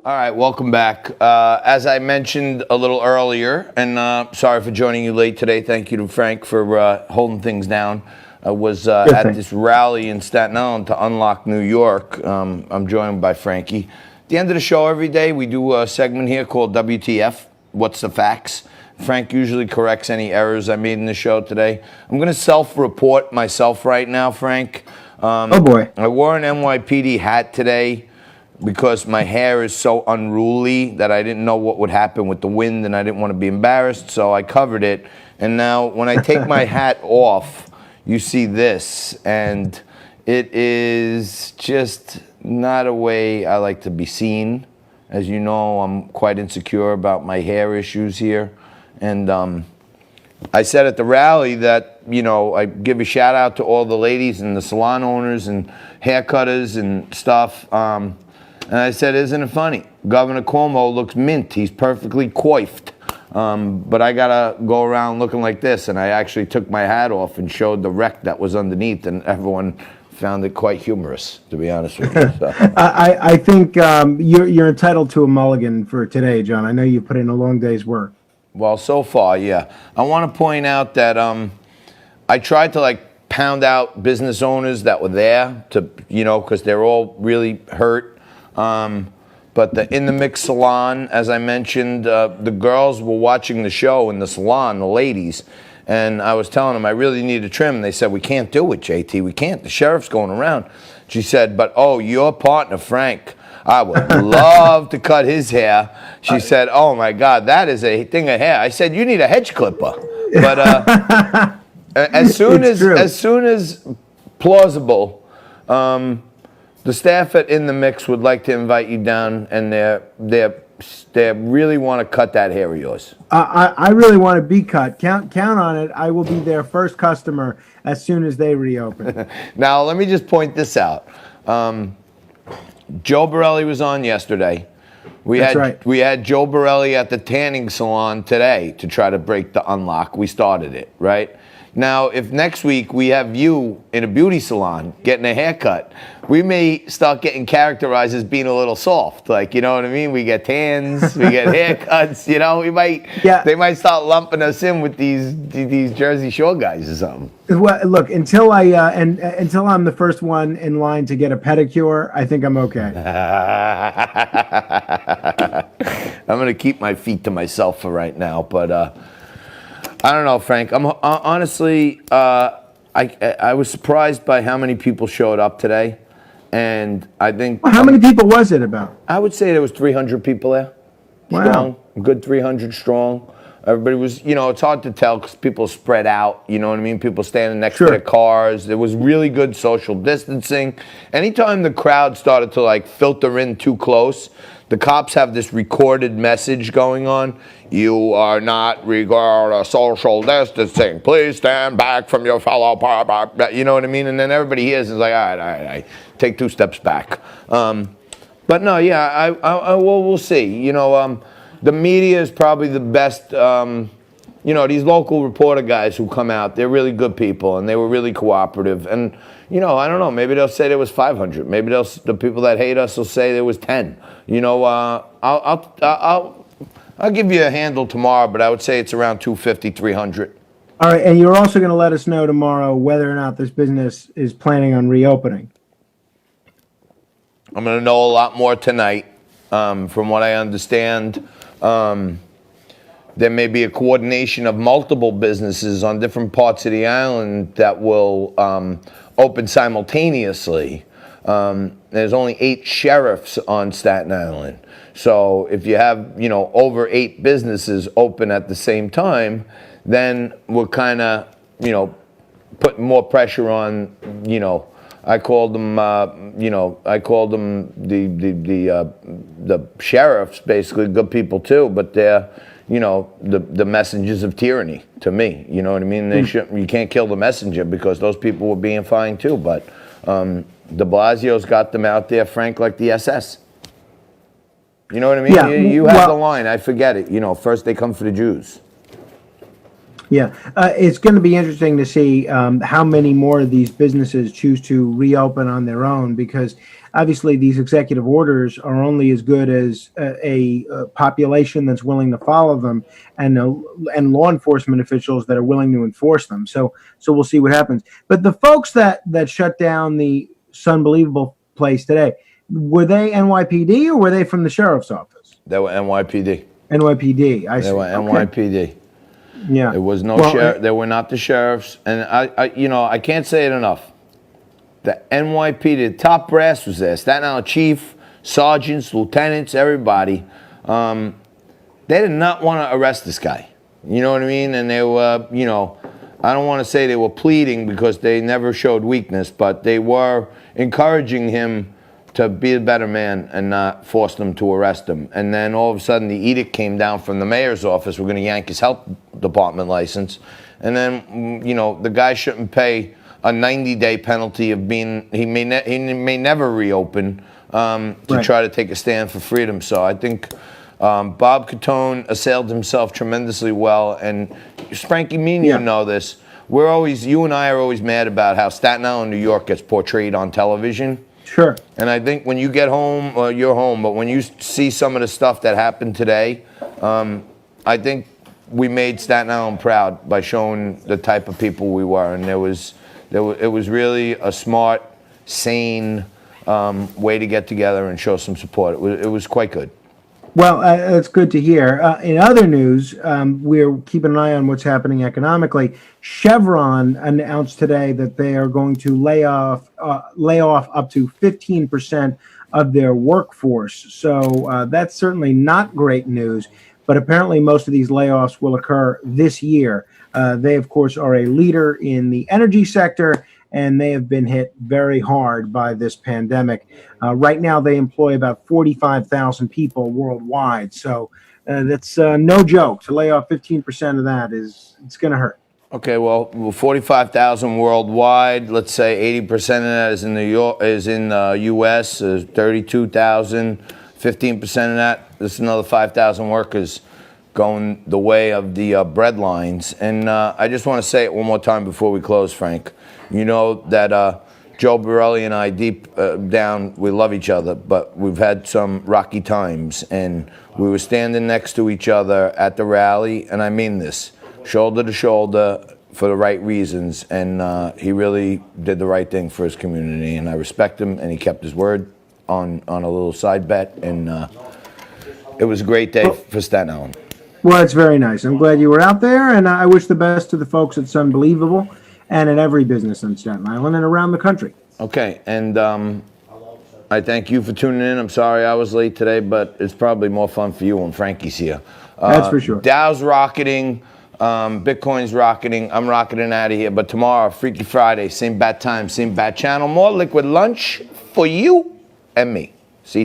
All right, welcome back. As I mentioned a little earlier, and sorry for joining you late today. Thank you to Frank for holding things down. I was at this rally in Staten Island to unlock New York. I'm joined by Frankie. At the end of the show every day, we do a segment here called WTF, What's the Facts? Frank usually corrects any errors I made in the show today. I'm going to self-report myself right now, Frank. Oh, boy. I wore an NYPD hat today because my hair is so unruly that I didn't know what would happen with the wind, and I didn't want to be embarrassed, so I covered it. And now when I take my hat off, you see this, and it is just not a way I like to be seen. As you know, I'm quite insecure about my hair issues here. And I said at the rally that, you know, I give a shout out to all the ladies and the salon owners and haircutters and stuff. And I said, isn't it funny? Governor Cuomo looks mint. He's perfectly coiffed. But I got to go around looking like this. And I actually took my hat off and showed the wreck that was underneath. And everyone found it quite humorous, to be honest with you. So. I think you're entitled to a mulligan for today, John. I know you put in a long day's work. Well, so far, yeah. I want to point out that I tried to, pound out business owners that were there to, because they're all really hurt. But the In the Mix salon, as I mentioned, the girls were watching the show in the salon, the ladies, and I was telling them I really need a trim. And they said, we can't do it, JT. We can't. The sheriff's going around. She said, but, your partner, Frank, I would love to cut his hair. She said, oh, my God, that is a thing of hair. I said, you need a hedge clipper. But as soon as plausible, the staff at In the Mix would like to invite you down, and they really want to cut that hair of yours. I really want to be cut. Count on it. I will be their first customer as soon as they reopen. Now, let me just point this out. Joe Borelli was on yesterday. That's right. We had Joe Borelli at the tanning salon today to try to break the unlock. We started it, right? Now, if next week we have you in a beauty salon getting a haircut, we may start getting characterized as being a little soft. You know what I mean? We get tans, we get haircuts, they might start lumping us in with these Jersey Shore guys or something. Well, look, until until I'm the first one in line to get a pedicure, I think I'm okay. I'm going to keep my feet to myself for right now, but I don't know, Frank. I'm honestly, I was surprised by how many people showed up today, and I think. Well, how many people was it about? I would say there was 300 people there. Wow. Strong, good 300 strong. Everybody was, it's hard to tell because people spread out. You know what I mean? People standing next to their cars. There was really good social distancing. Anytime the crowd started to filter in too close, the cops have this recorded message going on. You are not regard a social distancing. Please stand back from your fellow. You know what I mean? And then everybody hears and is like, all right. Take 2 steps back. But no, yeah, we'll see. The media is probably the best. These local reporter guys who come out, they're really good people, and they were really cooperative. And, I don't know, maybe they'll say there was 500. Maybe the people that hate us will say there was 10. I'll give you a handle tomorrow, but I would say it's around 250, 300. All right, and you're also going to let us know tomorrow whether or not this business is planning on reopening. I'm going to know a lot more tonight. From what I understand, there may be a coordination of multiple businesses on different parts of the island that will open simultaneously. There's only 8 sheriffs on Staten Island. So if you have, over 8 businesses open at the same time, then we're kind of, putting more pressure on, I called them, the sheriffs, basically good people too, but they're, the messengers of tyranny to me. You know what I mean? You can't kill the messenger because those people were being fined too. But de Blasio's got them out there, Frank, like the SS. You know what I mean? Yeah. You have the line. I forget it. First they come for the Jews. Yeah, it's going to be interesting to see how many more of these businesses choose to reopen on their own, because obviously these executive orders are only as good as a population that's willing to follow them, and law enforcement officials that are willing to enforce them. So we'll see what happens. But the folks that shut down the Sunbelievable place today, were they NYPD or were they from the sheriff's office? They were NYPD. NYPD. I see. They were Okay. NYPD. Yeah. It was no Well, sheriff. They were not the sheriffs, and I can't say it enough. The NYPD, the top brass was there. Staten Island chief, sergeants, lieutenants, everybody. They did not want to arrest this guy. You know what I mean? And they were, I don't want to say they were pleading because they never showed weakness, but they were encouraging him to be a better man and not force them to arrest him. And then all of a sudden the edict came down from the mayor's office. We're going to yank his health department license. And then, the guy shouldn't pay a 90-day penalty of being, he may never reopen to try to take a stand for freedom. So I think Bob Catone assailed himself tremendously well. And Frankie, me and you know this. You and I are always mad about how Staten Island, New York gets portrayed on television. Sure. And I think when you get home, you're home, but when you see some of the stuff that happened today, I think we made Staten Island proud by showing the type of people we were. And it was really a smart, sane way to get together and show some support. It was quite good. Well, that's good to hear. In other news, we're keeping an eye on what's happening economically. Chevron announced today that they are going to lay off up to 15% of their workforce. So that's certainly not great news. But apparently, most of these layoffs will occur this year. They, of course, are a leader in the energy sector, and they have been hit very hard by this pandemic. Right now, they employ about 45,000 people worldwide. So that's no joke. To lay off 15% of that it's going to hurt. Okay, well, 45,000 worldwide. Let's say 80% of that is in the U.S. 32,000. 15% of that. There's another 5,000 workers going the way of the bread lines. And I just want to say it one more time before we close, Frank. You know that Joe Borelli and I, deep down, we love each other, but we've had some rocky times. And we were standing next to each other at the rally, and I mean this, shoulder to shoulder for the right reasons. And he really did the right thing for his community, and I respect him, and he kept his word on a little side bet. And it was a great day for Staten Island. Well, it's very nice. I'm glad you were out there, and I wish the best to the folks at Sunbelievable and at every business on Staten Island and around the country. Okay, and I thank you for tuning in. I'm sorry I was late today, but it's probably more fun for you when Frankie's here. That's for sure. Dow's rocketing, Bitcoin's rocketing. I'm rocketing out of here. But tomorrow, Freaky Friday, same bat time, same bat channel. More liquid lunch for you and me. See you tomorrow.